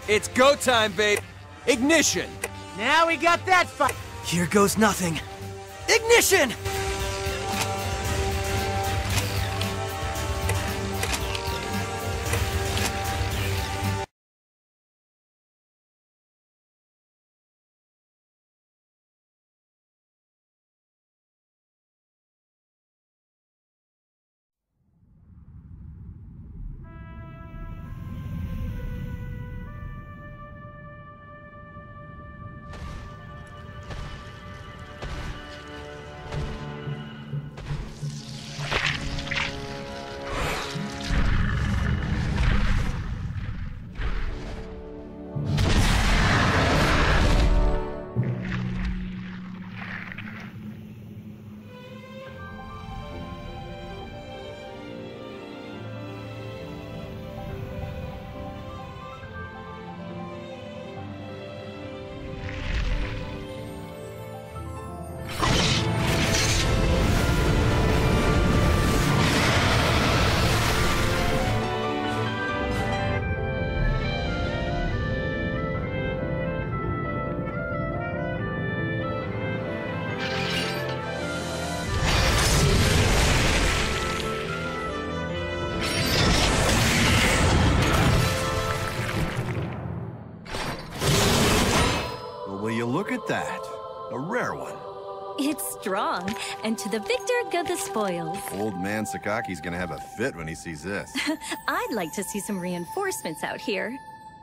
It's go time, babe. Ignition! Now we got that fight. Here goes nothing. Ignition! Look at that. A rare one. It's strong, and to the victor go the spoils. Old man Sakaki's gonna have a fit when he sees this. I'd like to see some reinforcements out here.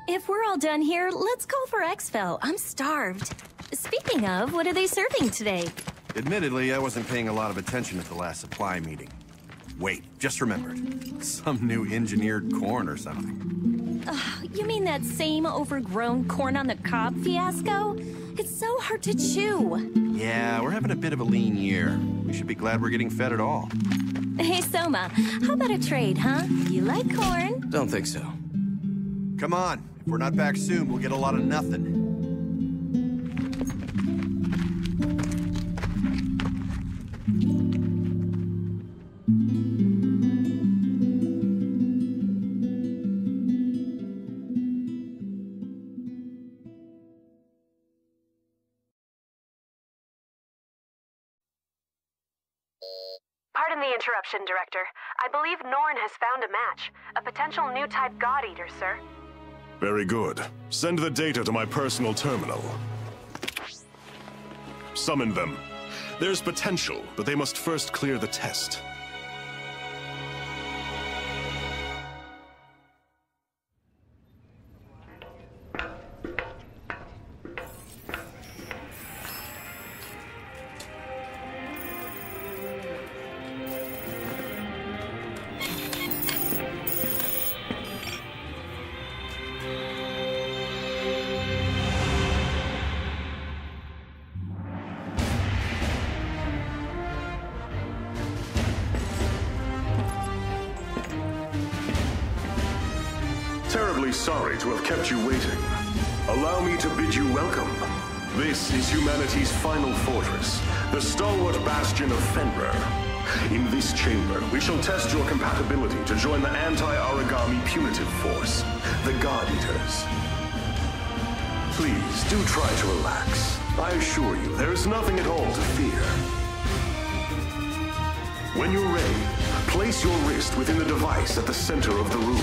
If we're all done here, let's call for exfil. I'm starved. Speaking of, what are they serving today? Admittedly, I wasn't paying a lot of attention at the last supply meeting. Wait, just remembered. Some new engineered corn or something. You mean that same overgrown corn on the cob fiasco? It's so hard to chew. Yeah, we're having a bit of a lean year. We should be glad we're getting fed at all. Hey, Soma, how about a trade, huh? You like corn? Don't think so. Come on. If we're not back soon, we'll get a lot of nothing. Pardon the interruption, Director. I believe Norn has found a match. A potential new type God Eater, sir. Very good. Send the data to my personal terminal. Summon them. There's potential, but they must first clear the test. Terribly sorry to have kept you waiting. Allow me to bid you welcome. This is humanity's final fortress, the stalwart bastion of Fenrir. In this chamber, we shall test your compatibility to join the anti-Aragami punitive force, the God Eaters. Please, do try to relax. I assure you, there is nothing at all to fear. When you're ready, place your wrist within the device at the center of the room.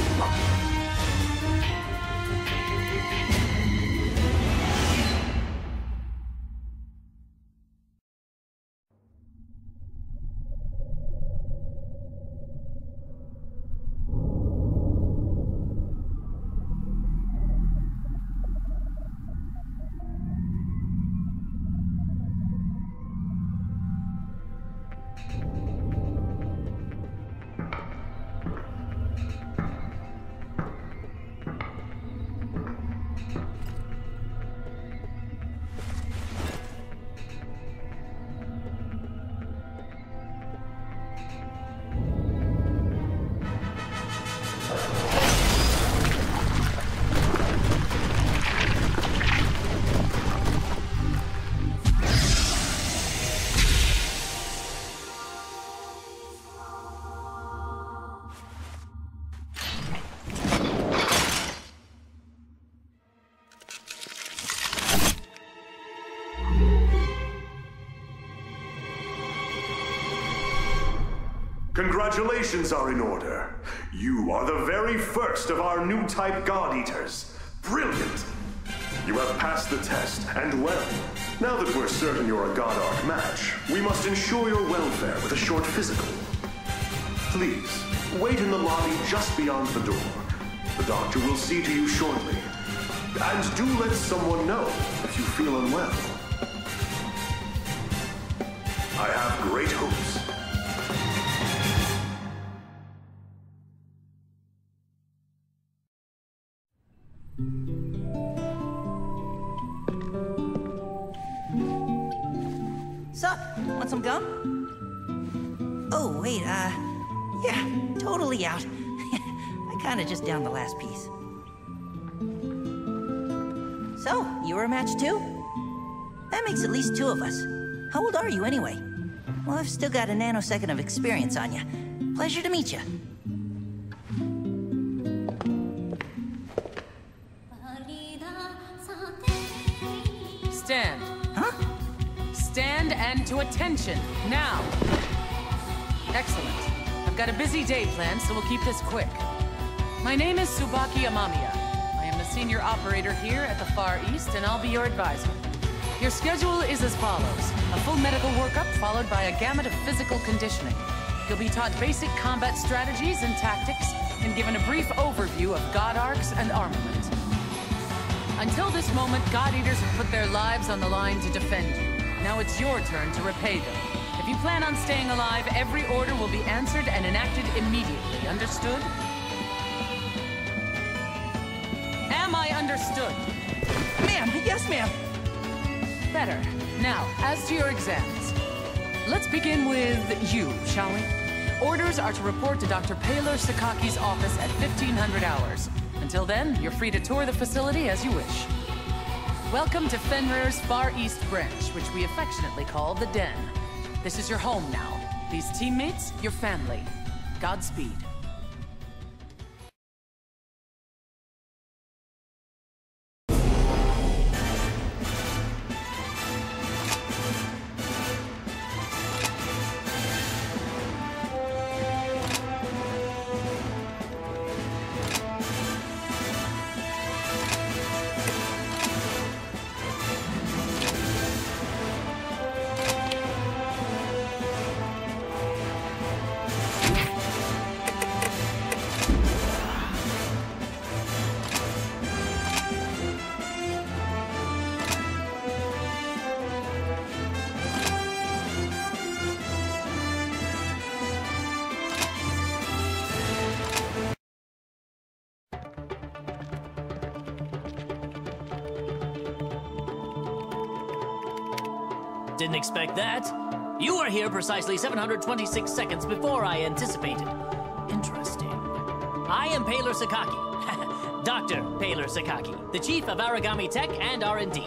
Congratulations are in order. You are the very first of our new type God Eaters. Brilliant! You have passed the test, and well. Now that we're certain you're a God Arc match, we must ensure your welfare with a short physical. Please, wait in the lobby just beyond the door. The doctor will see to you shortly. And do let someone know if you feel unwell. I have great hopes. Sup? Want some gum? Oh, wait, yeah, totally out. I kinda just downed the last piece. So, you were a match too? That makes at least two of us. How old are you anyway? Well, I've still got a nanosecond of experience on you. Pleasure to meet you. Stand. Huh? Stand and to attention, now. Excellent. I've got a busy day planned, so we'll keep this quick. My name is Tsubaki Amamiya. I am the senior operator here at the Far East, and I'll be your advisor. Your schedule is as follows. A full medical workup followed by a gamut of physical conditioning. You'll be taught basic combat strategies and tactics, and given a brief overview of God Arcs and armament. Until this moment, God Eaters have put their lives on the line to defend you. Now it's your turn to repay them. If you plan on staying alive, every order will be answered and enacted immediately. Understood? Am I understood? Ma'am, yes, ma'am. Better. Now, as to your exams. Let's begin with you, shall we? Orders are to report to Dr. Paler Sakaki's office at 1500 hours. Until then, you're free to tour the facility as you wish. Welcome to Fenrir's Far East branch, which we affectionately call the Den. This is your home now. These teammates, your family. Godspeed. Didn't expect that. You are here precisely 726 seconds before I anticipated. Interesting. I am Paler Sakaki. Dr. Paler Sakaki, the chief of Aragami Tech and R&D.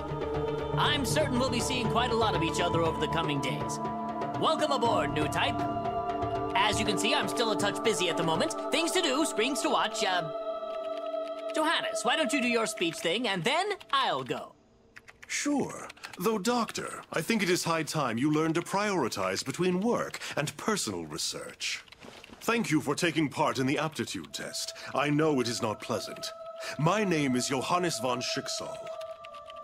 I'm certain we'll be seeing quite a lot of each other over the coming days. Welcome aboard, new type. As you can see, I'm still a touch busy at the moment. Things to do, screens to watch, Johannes, why don't you do your speech thing, and then I'll go. Sure. Though, Doctor, I think it is high time you learn to prioritize between work and personal research. Thank you for taking part in the aptitude test. I know it is not pleasant. My name is Johannes von Schicksal.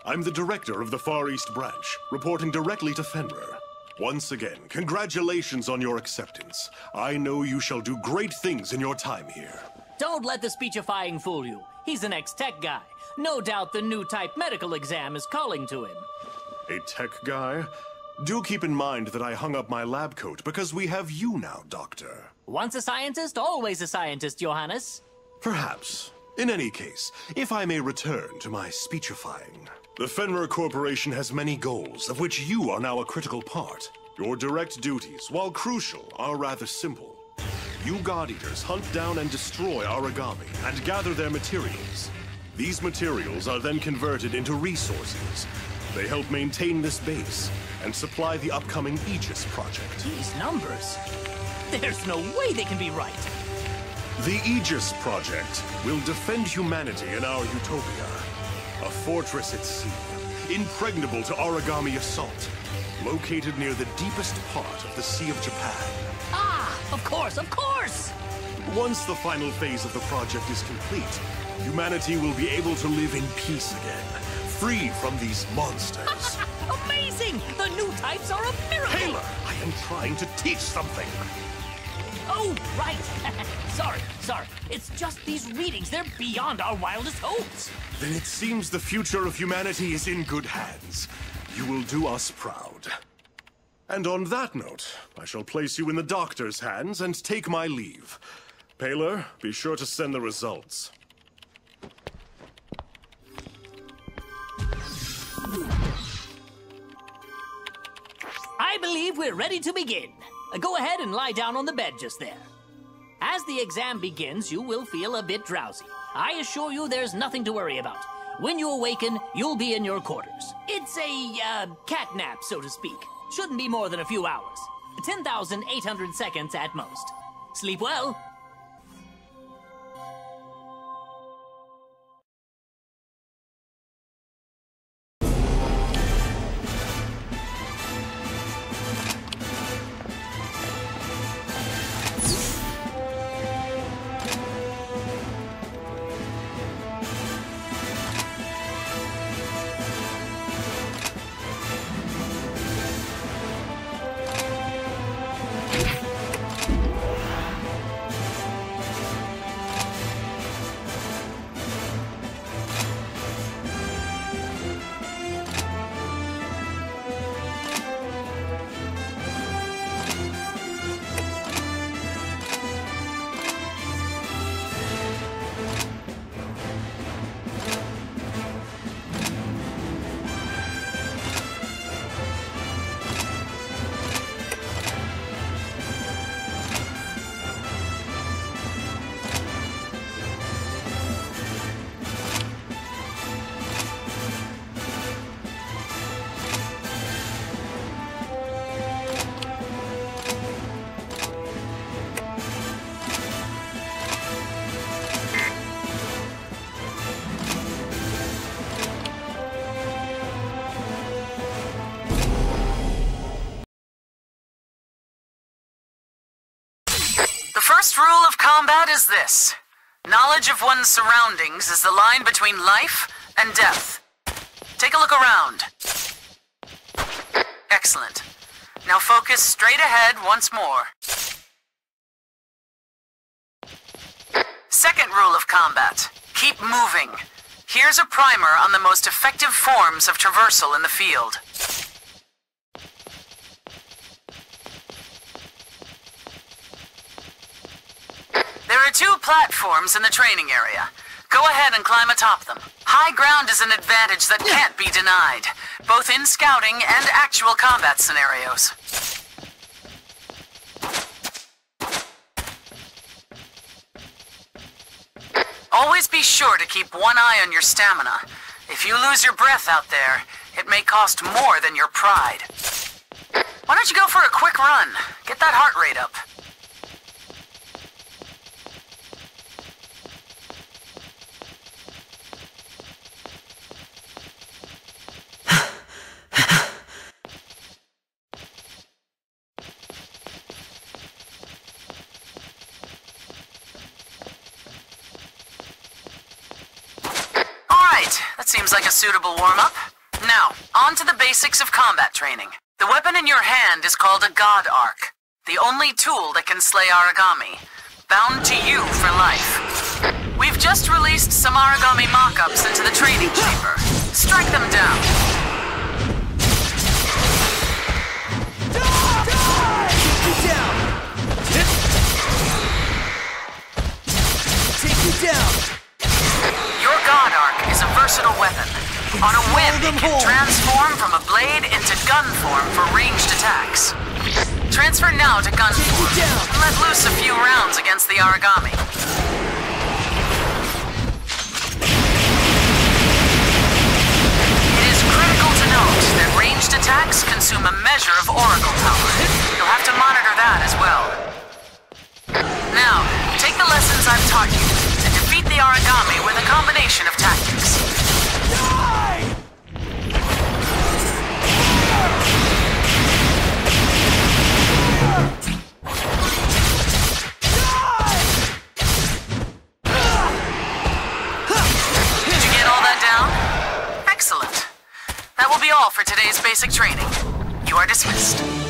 I'm the director of the Far East branch, reporting directly to Fenrir. Once again, congratulations on your acceptance. I know you shall do great things in your time here. Don't let the speechifying fool you. He's an ex-tech guy. No doubt the new type medical exam is calling to him. A tech guy? Do keep in mind that I hung up my lab coat because we have you now, Doctor. Once a scientist, always a scientist, Johannes. Perhaps. In any case, if I may return to my speechifying. The Fenrir Corporation has many goals, of which you are now a critical part. Your direct duties, while crucial, are rather simple. You God Eaters hunt down and destroy Aragami and gather their materials. These materials are then converted into resources. They help maintain this base and supply the upcoming Aegis project. These numbers. There's no way they can be right. The Aegis project will defend humanity in our utopia. A fortress at sea, impregnable to Aragami assault, located near the deepest part of the Sea of Japan. Ah, Of course, of course! Once the final phase of the project is complete, humanity will be able to live in peace again, free from these monsters. Amazing! The new types are a miracle! Taylor, I am trying to teach something. Oh, right. Sorry. It's just these readings. They're beyond our wildest hopes. Then it seems the future of humanity is in good hands. You will do us proud. And on that note, I shall place you in the doctor's hands and take my leave. Paler, be sure to send the results. I believe we're ready to begin. Go ahead and lie down on the bed just there. As the exam begins, you will feel a bit drowsy. I assure you there's nothing to worry about. When you awaken, you'll be in your quarters. It's a, cat nap, so to speak. Shouldn't be more than a few hours. 10,800 seconds at most. Sleep well. The first rule of combat is this. Knowledge of one's surroundings is the line between life and death. Take a look around. Excellent. Now focus straight ahead once more. Second rule of combat. Keep moving. Here's a primer on the most effective forms of traversal in the field. There are 2 platforms in the training area. Go ahead and climb atop them. High ground is an advantage that can't be denied, both in scouting and actual combat scenarios. Always be sure to keep one eye on your stamina. If you lose your breath out there, it may cost more than your pride. Why don't you go for a quick run? Get that heart rate up. That seems like a suitable warm-up. Now, on to the basics of combat training. The weapon in your hand is called a God Arc, the only tool that can slay Aragami, bound to you for life. We've just released some Aragami mock-ups into the training chamber. Strike them down. Take you down! Your God Arc is a versatile weapon. On a whim, it can transform from a blade into gun form for ranged attacks. Transfer now to gun form and let loose a few rounds against the Aragami. It is critical to note that ranged attacks consume a measure of oracle power. You'll have to monitor that as well. Now, take the lessons I've taught you and defeat the Aragami with a combination of tactics. be all for today's basic training. You are dismissed.